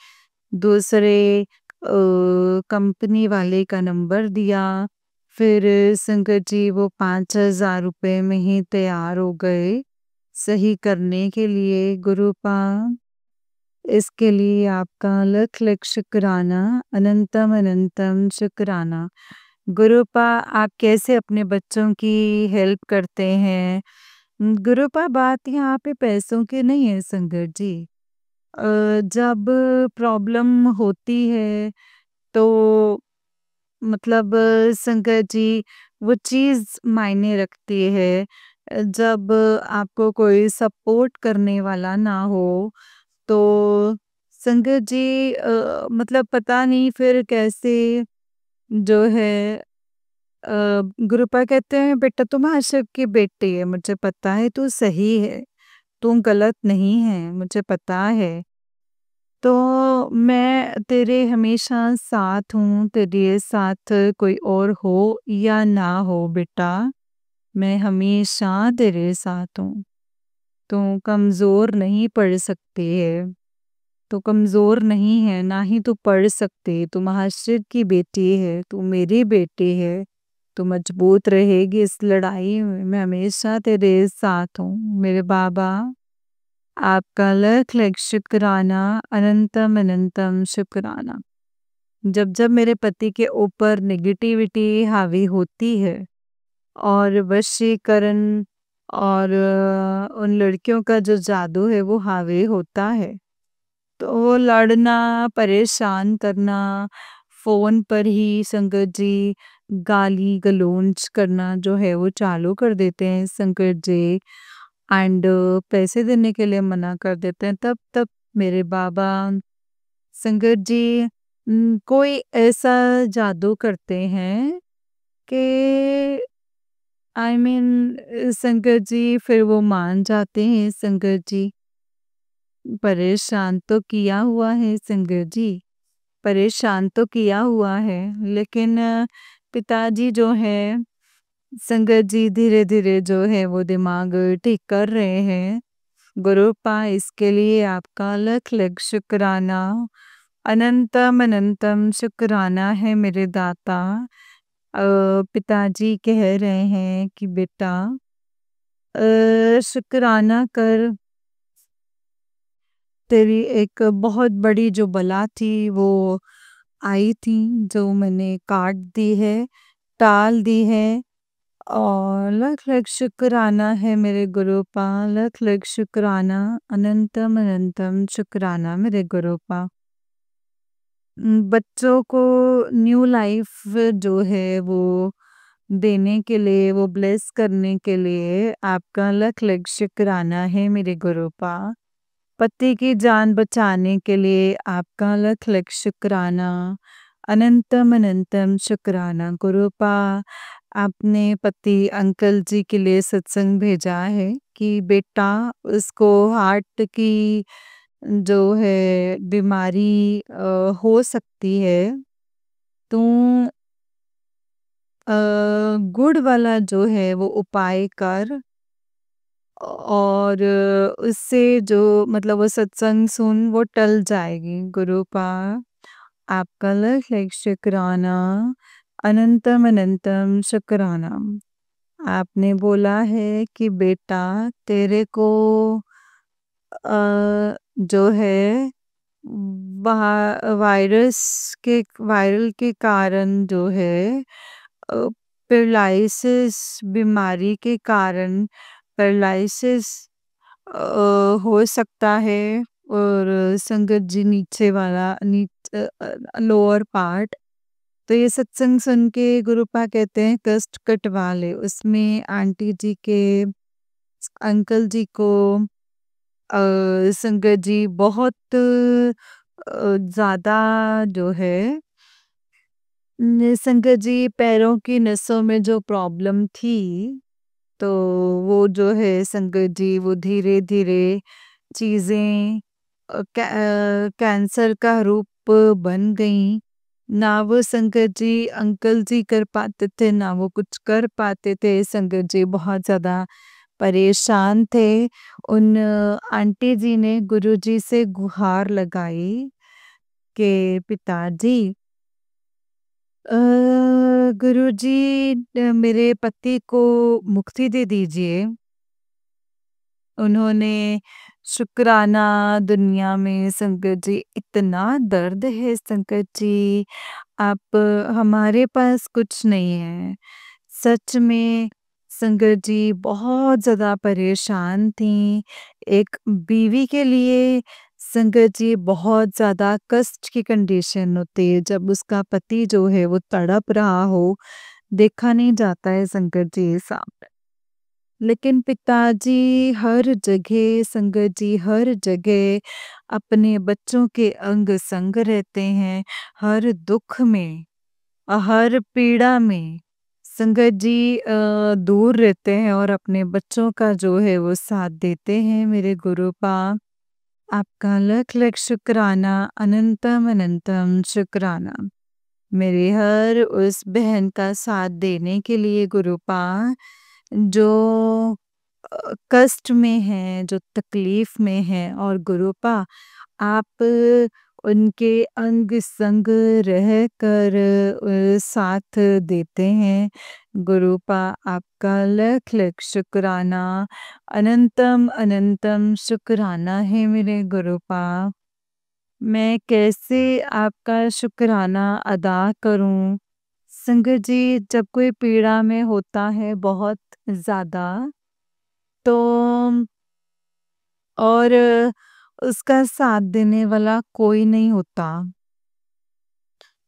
दूसरे कंपनी वाले का नंबर दिया। फिर संगत जी वो 5,000 रुपए में ही तैयार हो गए सही करने के लिए। गुरुपा इसके लिए आपका लख लख शुक्राना, अनंतम अनंतम शुक्राना। गुरुपा आप कैसे अपने बच्चों की हेल्प करते हैं? गुरुपा बात यहाँ पे पैसों की नहीं है संगत जी। जब प्रॉब्लम होती है तो मतलब संगत जी वो चीज़ मायने रखती है। जब आपको कोई सपोर्ट करने वाला ना हो तो संगत जी मतलब पता नहीं फिर कैसे जो है गुरुपा कहते हैं बेटा तुम आशिफ की बेटी है, मुझे पता है तू सही है, तू गलत नहीं है, मुझे पता है। तो मैं तेरे हमेशा साथ हूँ, तेरे साथ कोई और हो या ना हो बेटा, मैं हमेशा तेरे साथ हूँ। तू कमज़ोर नहीं पड़ सकती है, तू कमज़ोर नहीं है, ना ही तू पढ़ सकती। तू महाशय की बेटी है, तू मेरी बेटी है, तू मजबूत रहेगी इस लड़ाई में, मैं हमेशा तेरे साथ हूँ। मेरे बाबा आपका लख लख शुक्राना, अनंतम अनंतम शुक्राना। जब जब मेरे पति के ऊपर नेगेटिविटी हावी होती है और वशीकरण और उन लड़कियों का जो जादू है वो हावी होता है तो वो लड़ना, परेशान करना, फ़ोन पर ही संगत जी गाली गलौज करना जो है वो चालू कर देते हैं संगत जी। एंड पैसे देने के लिए मना कर देते हैं। तब तब मेरे बाबा संगत जी कोई ऐसा जादू करते हैं कि आई मीन संगत जी फिर वो मान जाते हैं संगत जी। परेशान तो किया हुआ है संगत जी, परेशान तो किया हुआ है, लेकिन पिताजी जो हैं संगत जी धीरे-धीरे जो है वो दिमाग ठीक कर रहे हैं। गुरुपा इसके लिए आपका लख-लख शुक्राना, अनंतम अनंतम शुक्राना है मेरे दाता। पिताजी कह रहे हैं कि बेटा शुक्राना कर, तेरी एक बहुत बड़ी जो बला थी वो आई थी जो मैंने काट दी है, टाल दी है और लख लख शुक्राना है मेरे गुरुपा, लख लख शुक्राना, अनंतम अनंतम शुक्राना मेरे गुरुपा। बच्चों को न्यू लाइफ जो है वो देने के लिए, वो ब्लेस करने के लिए आपका लख लख शुक्राना है मेरे गुरुपा। पति की जान बचाने के लिए आपका लख लख शुक्राना, अनंतम अनंतम शुक्राना गुरुपा। आपने पति अंकल जी के लिए सत्संग भेजा है कि बेटा उसको हार्ट की जो है बीमारी हो सकती है, तो गुड़ वाला जो है वो उपाय कर, और उससे जो मतलब वो सत्संग सुन वो टल जाएगी गुरुपा। आपका लख लख शुक्राना, अनंतम अनंतम शुक्राना। आपने बोला है कि बेटा तेरे को जो है वायरस के वायरल के कारण जो है पैरालिसिस बीमारी के कारण पैरालिसिस हो सकता है। और संगत जी नीचे वाला लोअर पार्ट, तो ये सत्संग सुन के गुरुपा कहते हैं कष्ट कटवा ले। उसमें आंटी जी के अंकल जी को संगत जी बहुत ज़्यादा जो है संगत जी पैरों की नसों में जो प्रॉब्लम थी, तो वो जो है संगत जी वो धीरे-धीरे चीज़ें कैंसर का रूप बन गईं। ना वो संगत जी अंकल जी कर पाते थे, ना वो कुछ कर पाते थे। संगत जी बहुत ज़्यादा परेशान थे। उन आंटी जी ने गुरुजी से गुहार लगाई कि पिताजी गुरुजी मेरे पति को मुक्ति दे दीजिए। उन्होंने शुक्राना दुनिया में संकट जी इतना दर्द है संकट जी, आप हमारे पास कुछ नहीं है। सच में संगत जी बहुत ज़्यादा परेशान थी। एक बीवी के लिए संगत जी बहुत ज़्यादा कष्ट की कंडीशन होती है जब उसका पति जो है वो तड़प रहा हो, देखा नहीं जाता है संगत जी सामने। लेकिन पिताजी हर जगह संगत जी हर जगह अपने बच्चों के अंग संग रहते हैं, हर दुख में हर पीड़ा में संगत जी दूर रहते हैं और अपने बच्चों का जो है वो साथ देते हैं मेरे गुरुपा। आपका लख लख शुक्राना, अनंतम अनंतम शुक्राना मेरे हर उस बहन का साथ देने के लिए गुरुपा, जो कष्ट में है, जो तकलीफ में है। और गुरुपा आप उनके अंग संग रह कर साथ देते हैं। गुरुपा आपका लख लख शुक्राना, अनंतम अनंतम शुक्राना है मेरे गुरुपा। मैं कैसे आपका शुक्राना अदा करूं? संगत जी जब कोई पीड़ा में होता है बहुत ज़्यादा, तो और उसका साथ देने वाला कोई नहीं होता,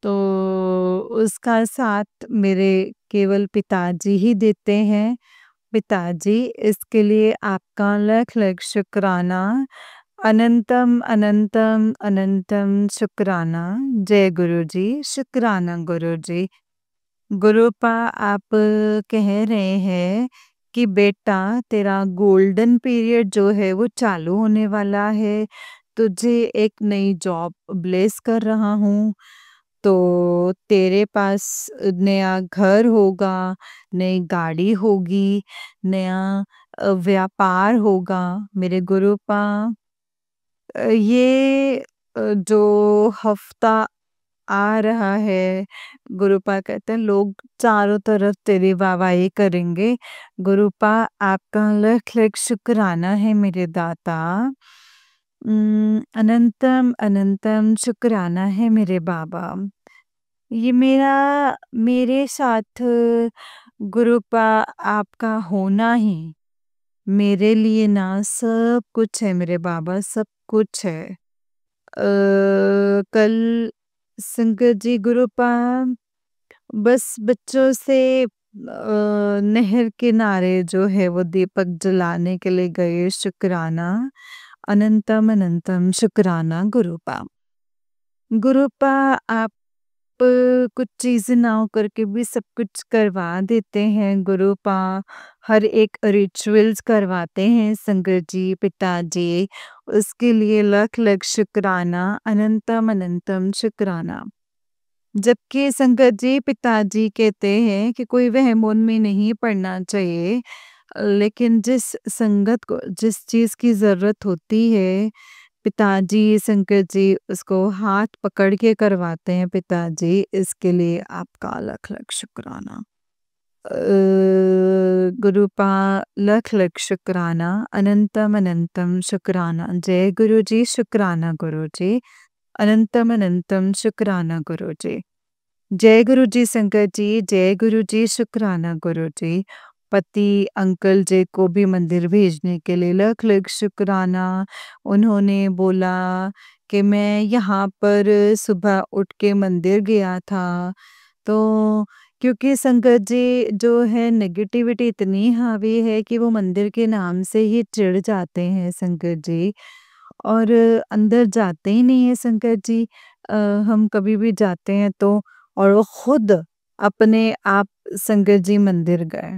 तो उसका साथ मेरे केवल पिताजी ही देते हैं। पिताजी इसके लिए आपका लख लख शुक्राना, अनंतम अनंतम अनंतम शुक्राना। जय गुरु जी, शुक्राना गुरु जी। गुरुपा आप कह रहे हैं कि बेटा तेरा गोल्डन पीरियड जो है वो चालू होने वाला है, तुझे एक नई जॉब ब्लेस कर रहा हूँ, तो तेरे पास नया घर होगा, नई गाड़ी होगी, नया व्यापार होगा मेरे गुरुपा। ये जो हफ्ता आ रहा है, गुरुपा कहते हैं लोग चारों तरफ तेरी वाहवाही करेंगे। गुरुपा आपका लख लख शुक्राना है मेरे दाता। अनंतम अनंतम शुक्राना है मेरे बाबा। ये मेरे साथ गुरुपा आपका होना ही मेरे लिए ना सब कुछ है मेरे बाबा, सब कुछ है। कल संगत जी गुरुपा बस बच्चों से नहर किनारे जो है वो दीपक जलाने के लिए गए, शुक्राना, अनंतम अनंतम शुक्राना गुरुपा। गुरुपा आप कुछ चीज़ें ना हो करके भी सब कुछ करवा देते हैं गुरुपा। हर एक रिचुअल्स करवाते हैं संगत जी, पिताजी, उसके लिए लख-लख शुक्राना, अनंतम अनंतम शुक्राना। जबकि संगत जी पिताजी कहते हैं कि कोई वहम उनमें नहीं पड़ना चाहिए, लेकिन जिस संगत को जिस चीज़ की ज़रूरत होती है, पिताजी संगत जी उसको हाथ पकड़ के करवाते हैं पिताजी, इसके लिए आपका लख-लख शुक्राना। गुरुपा लख-लख शुक्राना, अनंतम अनंतम शुक्राना। जय गुरु जी, शुक्राना गुरु जी, अनंतम अनंतम शुक्राना गुरु जी। जय गुरु जी संगत जी, जय गुरु जी, शुक्राना गुरु जी। पति अंकल जी को भी मंदिर भेजने के लिए लख लख शुक्राना। उन्होंने बोला कि मैं यहाँ पर सुबह उठ के मंदिर गया था, तो क्योंकि संगत जी जो है नेगेटिविटी इतनी हावी है कि वो मंदिर के नाम से ही चिढ़ जाते हैं संगत जी, और अंदर जाते ही नहीं है संगत जी। हम कभी भी जाते हैं तो, और वो खुद अपने आप संगत जी मंदिर गए।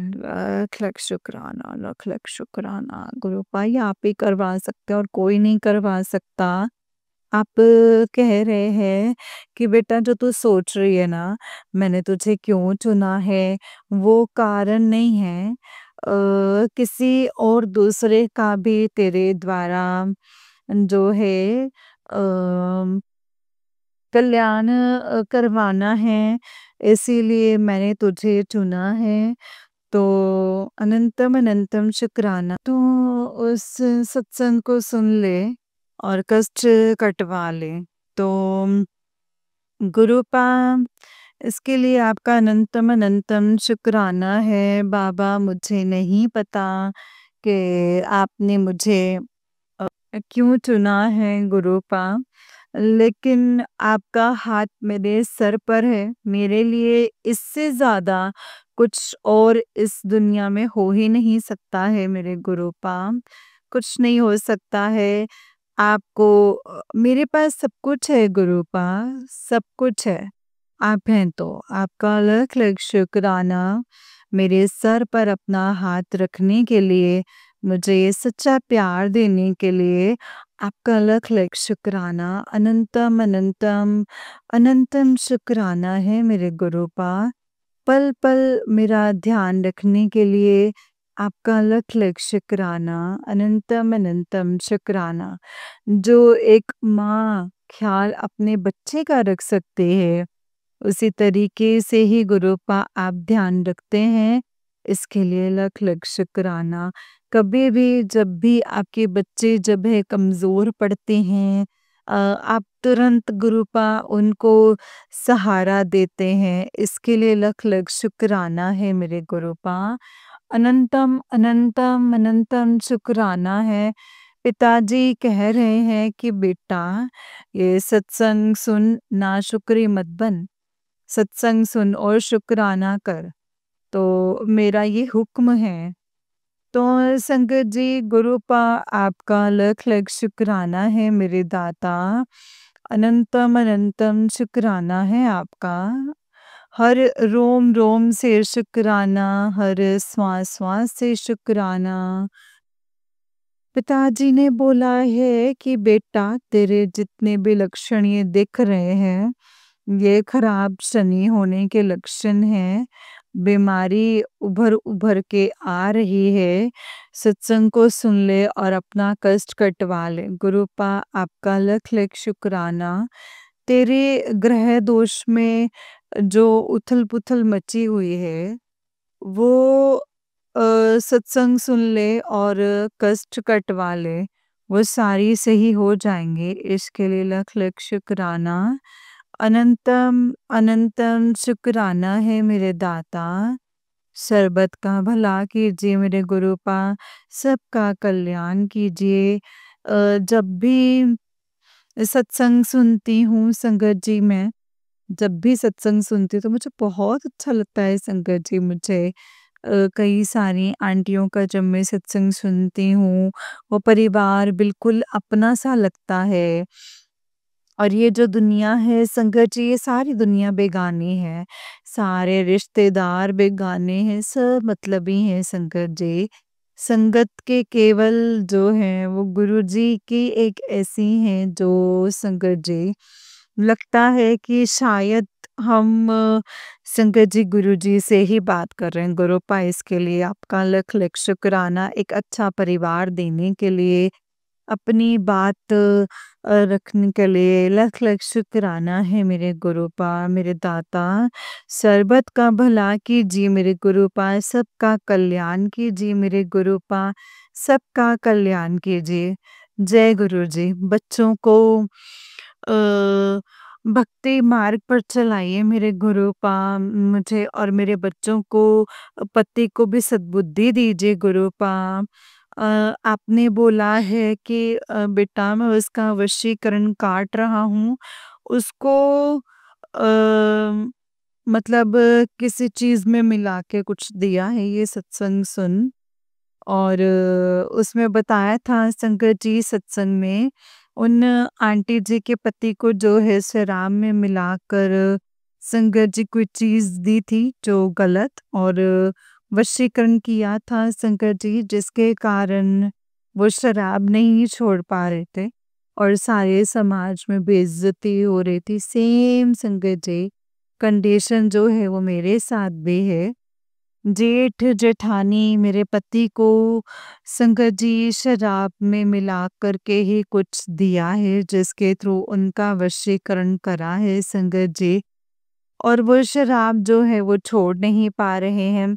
लख लख शुक्राना, लख लख शुक्राना गुरु भाई, आप ही करवा सकते हैं और कोई नहीं करवा सकता। आप कह रहे हैं कि बेटा जो तू सोच रही है ना, मैंने तुझे क्यों चुना है, वो कारण नहीं है। किसी और दूसरे का भी तेरे द्वारा जो है कल्याण करवाना है, इसीलिए मैंने तुझे चुना है। तो अनंतम अनंतम शुक्राना। तो उस सत्संग को सुन ले और कष्ट कटवा ले। तो गुरुपा इसके लिए आपका अनंतम अनंतम शुक्राना है बाबा। मुझे नहीं पता कि आपने मुझे क्यों चुना है गुरुपा, लेकिन आपका हाथ मेरे सर पर है। मेरे लिए इससे ज़्यादा कुछ और इस दुनिया में हो ही नहीं सकता है मेरे गुरुपा, कुछ नहीं हो सकता है। आपको मेरे पास सब कुछ है गुरुपा, सब कुछ है। आप हैं तो आपका लख लख शुक्राना मेरे सर पर अपना हाथ रखने के लिए, मुझे ये सच्चा प्यार देने के लिए आपका लख लख शुक्राना। अनंतम अनंतम अनंतम शुक्राना है मेरे गुरुपा। पल पल मेरा ध्यान रखने के लिए आपका लख लख शुक्राना, अनंतम अनंतम शुक्राना। जो एक माँ ख्याल अपने बच्चे का रख सकते हैं, उसी तरीके से ही गुरुपा आप ध्यान रखते हैं, इसके लिए लख लख शुक्राना। कभी भी जब भी आपके बच्चे जब है कमज़ोर पड़ते हैं, आप तुरंत गुरुपा उनको सहारा देते हैं, इसके लिए लख लख शुक्राना है मेरे गुरुपा। अनंतम अनंतम अनंतम शुक्राना है। पिताजी कह रहे हैं कि बेटा ये सत्संग सुन, नाशुक्री मत बन, सत्संग सुन और शुक्राना कर, तो मेरा ये हुक्म है। तो संगत जी गुरुपा आपका लख लख शुक्राना है मेरे दाता। अनंतम अनंतम शुक्राना है आपका। हर रोम रोम से शुक्राना, हर श्वास श्वास से शुक्राना। पिताजी ने बोला है कि बेटा तेरे जितने भी लक्षण ये दिख रहे हैं, ये खराब शनि होने के लक्षण हैं। बीमारी उभर उभर के आ रही है। सत्संग को सुन ले और अपना कष्ट कटवा ले। गुरुपा आपका लख लख शुक्राना। तेरे ग्रह दोष में जो उथल पुथल मची हुई है, वो सत्संग सुन ले और कष्ट कटवा ले, वो सारी सही हो जाएंगे। इसके लिए लख लख शुक्राना। अनंतम अनंतम शुक्राना है मेरे दाता। शरबत का भला कीजिए मेरे गुरुपा, सबका कल्याण कीजिए। जब भी सत्संग सुनती हूँ संगत जी मैं, जब भी सत्संग सुनती हूँ तो मुझे बहुत अच्छा लगता है संगत जी मुझे। कई सारी आंटियों का जब मैं सत्संग सुनती हूँ, वो परिवार बिल्कुल अपना सा लगता है। और ये जो दुनिया है संगत जी, ये सारी दुनिया बेगानी है। सारे रिश्तेदार बेगाने हैं, सब मतलबी हैं संगत जी। संगत के केवल जो हैं वो गुरु जी की एक ऐसी हैं जो संगत जी लगता है कि शायद हम संगत जी गुरु जी से ही बात कर रहे हैं। गुरुपा इसके लिए आपका लख लख शुक्राना, एक अच्छा परिवार देने के लिए, अपनी बात रखने के लिए लख लख शुक्राना है मेरे गुरुपा, मेरे दाता। सर्बत का भला कीजिए मेरे गुरुपा, सबका कल्याण कीजिए मेरे गुरुपा, सबका कल्याण कीजिए। जय गुरु जी। बच्चों को भक्ति मार्ग पर चलाइए मेरे गुरुपा, मुझे और मेरे बच्चों को, पति को भी सद्बुद्धि दीजिए गुरुपा। आपने बोला है कि बेटा मैं उसका वशीकरण काट रहा हूँ, उसको मतलब किसी चीज़ में मिला के कुछ दिया है ये सत्संग सुन। और उसमें बताया था शंकर जी सत्संग में, उन आंटी जी के पति को जो है शराब में मिलाकर शंकर जी कोई चीज़ दी थी जो गलत, और वशीकरण किया था शंकर जी, जिसके कारण वो शराब नहीं छोड़ पा रहे थे और सारे समाज में बेइज्जती हो रही थी। सेम शंकर जी कंडीशन जो है वो मेरे साथ भी है। जेठ जेठानी मेरे पति को शंकर जी शराब में मिला कर के ही कुछ दिया है, जिसके थ्रू उनका वशीकरण करा है शंकर जी, और वो शराब जो है वो छोड़ नहीं पा रहे हैं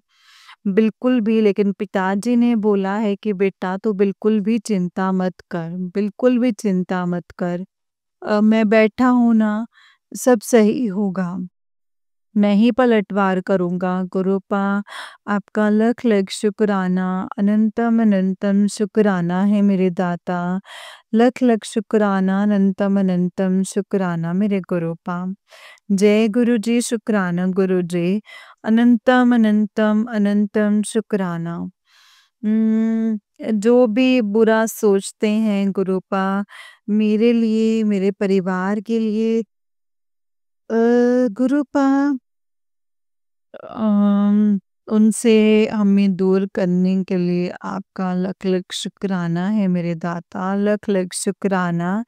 बिल्कुल भी। लेकिन पिताजी ने बोला है कि बेटा तू बिल्कुल भी चिंता मत कर, बिल्कुल भी चिंता मत कर। मैं बैठा हूँ ना, सब सही होगा, मैं ही पलटवार करूँगा गुरुपा। आपका लख लख शुक्राना, अनंतम अनंतम शुक्राना है मेरे दाता। लख लख शुक्राना, अनंतम अनंतम शुक्राना मेरे गुरुपा। जय गुरु जी, शुक्राना गुरु जी, अनंतम अनंतम अनंतम शुक्राना। जो भी बुरा सोचते हैं गुरुपा मेरे लिए, मेरे परिवार के लिए, गुरुपा उनसे हमें दूर करने के लिए आपका लख लख शुक्राना है मेरे दाता, लख लख शुक्राना,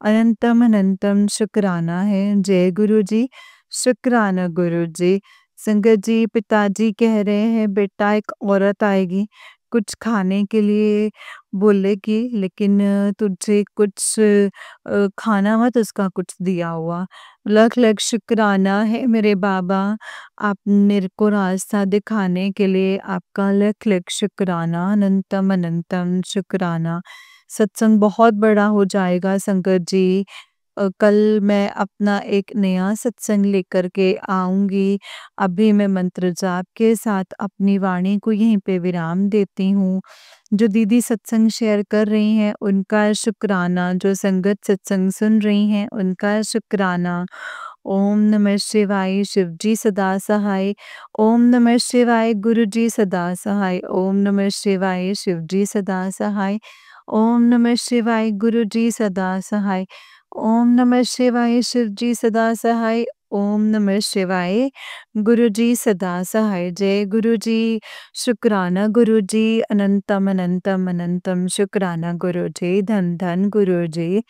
अनंतम अनंतम शुक्राना है। जय गुरु जी, शुक्राना गुरु जी। संगत जी पिताजी कह रहे हैं बेटा एक औरत आएगी, कुछ खाने के लिए बोलेगी, लेकिन तुझे कुछ खाना मत उसका कुछ दिया हुआ। लख लख शुक्राना है मेरे बाबा, आप मेरे को रास्ता दिखाने के लिए आपका लख लख शुक्राना, अनंतम अनंतम शुक्राना। सत्संग बहुत बड़ा हो जाएगा संगत जी। कल मैं अपना एक नया सत्संग लेकर के आऊँगी। अभी मैं मंत्र जाप के साथ अपनी वाणी को यहीं पे विराम देती हूँ। जो दीदी सत्संग शेयर कर रही हैं उनका शुक्राना, जो संगत सत्संग सुन रही हैं उनका शुक्राना। ओम नमः शिवाय, शिव जी सदा सहाय। ओम नमः शिवाय, गुरु जी सदा सहाय। ओम नमः शिवाय, शिव जी सदा सहाय। ओम नमः शिवाय, गुरु जी सदा सहाय। ओम नमः शिवाय, शिव जी सदा सहाय। ओम नमः शिवाय, गुरु जी सदा सहाय। जय गुरु जी, शुक्राना गुरु जी, अनंतम अनंतम अनंतम शुक्राना गुरु जी, धन धन गुरु जी।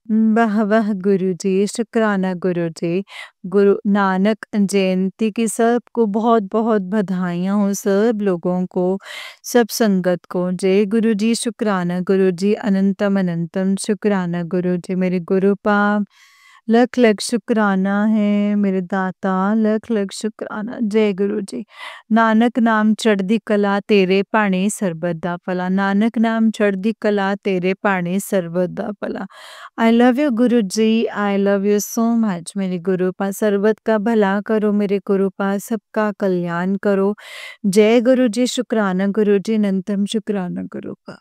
वाह वाह गुरु जी, शुक्राना गुरु जी। गुरु नानक जयंती की सबको बहुत बहुत बधाइयाँ हो, सब लोगों को, सब संगत को। जय गुरु जी, शुक्राना गुरु जी, अनंतम अनंतम शुक्राना गुरु जी। मेरे गुरुपा लख लख शुक्राना है मेरे दाता, लख लख शुक्राना। जय गुरु जी। नानक नाम चढ़दी कला तेरे भाਣੇ ਸਰਬਤ ਦਾ ਭਲਾ, नानक नाम चढ़दी कला तेरे भाਣੇ ਸਰਬਤ ਦਾ ਭਲਾ। आई love you guru ji, I love you so much मेरे गुरु पा। सर्वत का भला करो मेरे गुरु पा, सबका कल्याण करो। जय गुरु जी, शुक्राना गुरु जी, अनंतम शुक्राना गुरु पा।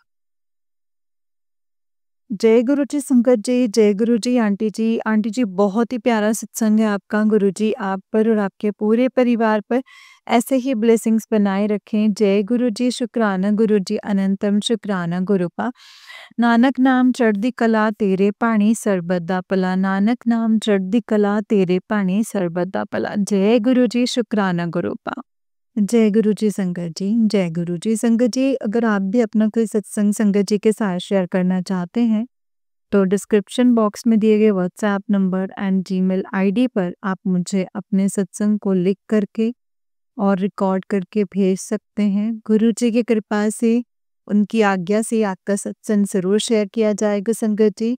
जय गुरु जी संगत जी, जय गुरु जी आंटी जी। आंटी जी बहुत ही प्यारा सत्संग है आपका, गुरु जी आप पर और आपके पूरे परिवार पर ऐसे ही ब्लेसिंग्स बनाए रखें। जय गुरु जी, शुक्राना गुरु जी, अनंतम शुक्राना गुरु पा। नानक नाम चढ़दी कला तेरे भाਣੇ ਸਰਬਤ ਦਾ ਭਲਾ, नानक नाम चढ़दी कला तेरे भाਣੇ ਸਰਬਤ ਦਾ ਭਲਾ। जय गुरु जी, शुक्राना गुरु पा। जय गुरु जी संगत जी, जय गुरु जी संगत जी। अगर आप भी अपना कोई सत्संग संगत जी के साथ शेयर करना चाहते हैं तो डिस्क्रिप्शन बॉक्स में दिए गए WhatsApp number and Gmail ID पर आप मुझे अपने सत्संग को लिख करके और रिकॉर्ड करके भेज सकते हैं। गुरु जी की कृपा से, उनकी आज्ञा से आपका सत्संग ज़रूर शेयर किया जाएगा संगत जी।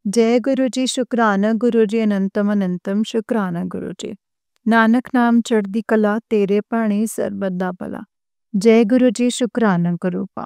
जय गुरु जी, शुक्राना गुरु जी, अनंतम अनंतम शुक्राना गुरु जी। नानक नाम चढ़दी कला तेरे भाਣੇ ਸਰਬਤ ਦਾ ਭਲਾ। जय गुरु जी, शुक्राना गुरु पा।